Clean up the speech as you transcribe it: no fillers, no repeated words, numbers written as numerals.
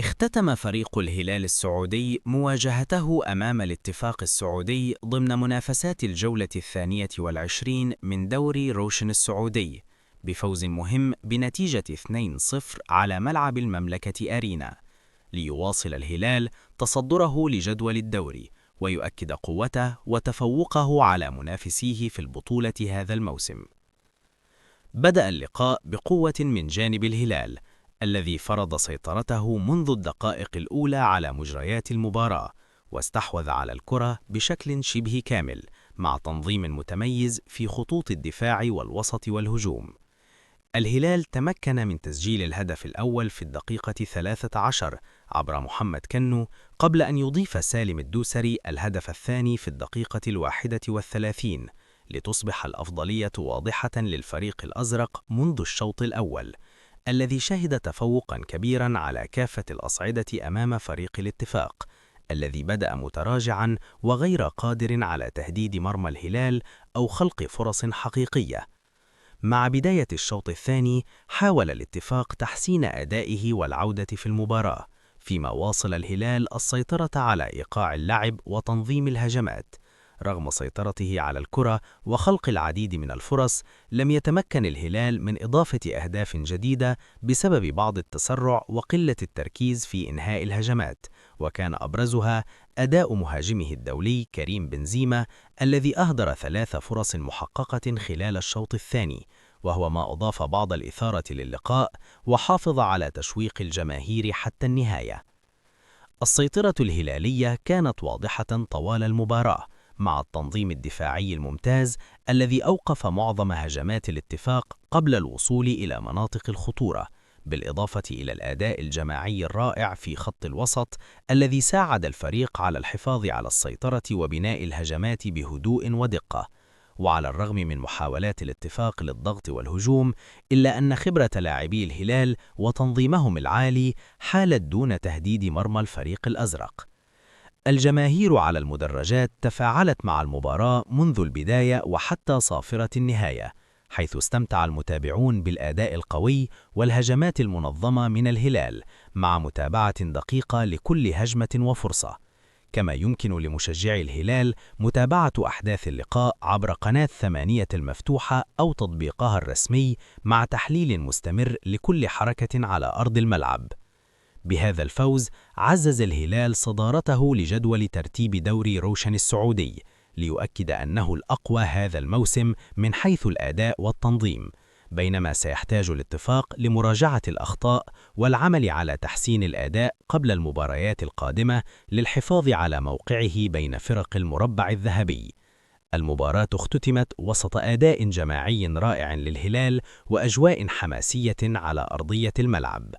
اختتم فريق الهلال السعودي مواجهته أمام الاتفاق السعودي ضمن منافسات الجولة 22 من دوري روشن السعودي بفوز مهم بنتيجة 2-0 على ملعب المملكة أرينا، ليواصل الهلال تصدره لجدول الدوري ويؤكد قوته وتفوقه على منافسيه في البطولة هذا الموسم. بدأ اللقاء بقوة من جانب الهلال الذي فرض سيطرته منذ الدقائق الأولى على مجريات المباراة، واستحوذ على الكرة بشكل شبه كامل مع تنظيم متميز في خطوط الدفاع والوسط والهجوم. الهلال تمكن من تسجيل الهدف الأول في الدقيقة 13 عبر محمد كنو، قبل أن يضيف سالم الدوسري الهدف الثاني في الدقيقة 31، لتصبح الأفضلية واضحة للفريق الأزرق منذ الشوط الأول، الذي شهد تفوقا كبيرا على كافة الأصعدة أمام فريق الاتفاق، الذي بدأ متراجعا وغير قادر على تهديد مرمى الهلال أو خلق فرص حقيقية. مع بداية الشوط الثاني حاول الاتفاق تحسين أدائه والعودة في المباراة، فيما واصل الهلال السيطرة على إيقاع اللعب وتنظيم الهجمات. رغم سيطرته على الكرة وخلق العديد من الفرص، لم يتمكن الهلال من إضافة أهداف جديدة بسبب بعض التسرع وقلة التركيز في إنهاء الهجمات، وكان أبرزها أداء مهاجمه الدولي كريم بنزيما الذي أهدر 3 فرص محققة خلال الشوط الثاني، وهو ما أضاف بعض الإثارة للقاء وحافظ على تشويق الجماهير حتى النهاية. السيطرة الهلالية كانت واضحة طوال المباراة، مع التنظيم الدفاعي الممتاز الذي أوقف معظم هجمات الاتفاق قبل الوصول إلى مناطق الخطورة، بالإضافة إلى الأداء الجماعي الرائع في خط الوسط الذي ساعد الفريق على الحفاظ على السيطرة وبناء الهجمات بهدوء ودقة. وعلى الرغم من محاولات الاتفاق للضغط والهجوم، إلا أن خبرة لاعبي الهلال وتنظيمهم العالي حالت دون تهديد مرمى الفريق الأزرق. الجماهير على المدرجات تفاعلت مع المباراة منذ البداية وحتى صافرة النهاية، حيث استمتع المتابعون بالأداء القوي والهجمات المنظمة من الهلال، مع متابعة دقيقة لكل هجمة وفرصة. كما يمكن لمشجعي الهلال متابعة أحداث اللقاء عبر قناة 8 المفتوحة أو تطبيقها الرسمي، مع تحليل مستمر لكل حركة على أرض الملعب. بهذا الفوز عزز الهلال صدارته لجدول ترتيب دوري روشن السعودي، ليؤكد أنه الأقوى هذا الموسم من حيث الأداء والتنظيم، بينما سيحتاج الاتفاق لمراجعة الأخطاء والعمل على تحسين الأداء قبل المباريات القادمة للحفاظ على موقعه بين فرق المربع الذهبي. المباراة اختتمت وسط أداء جماعي رائع للهلال وأجواء حماسية على أرضية الملعب.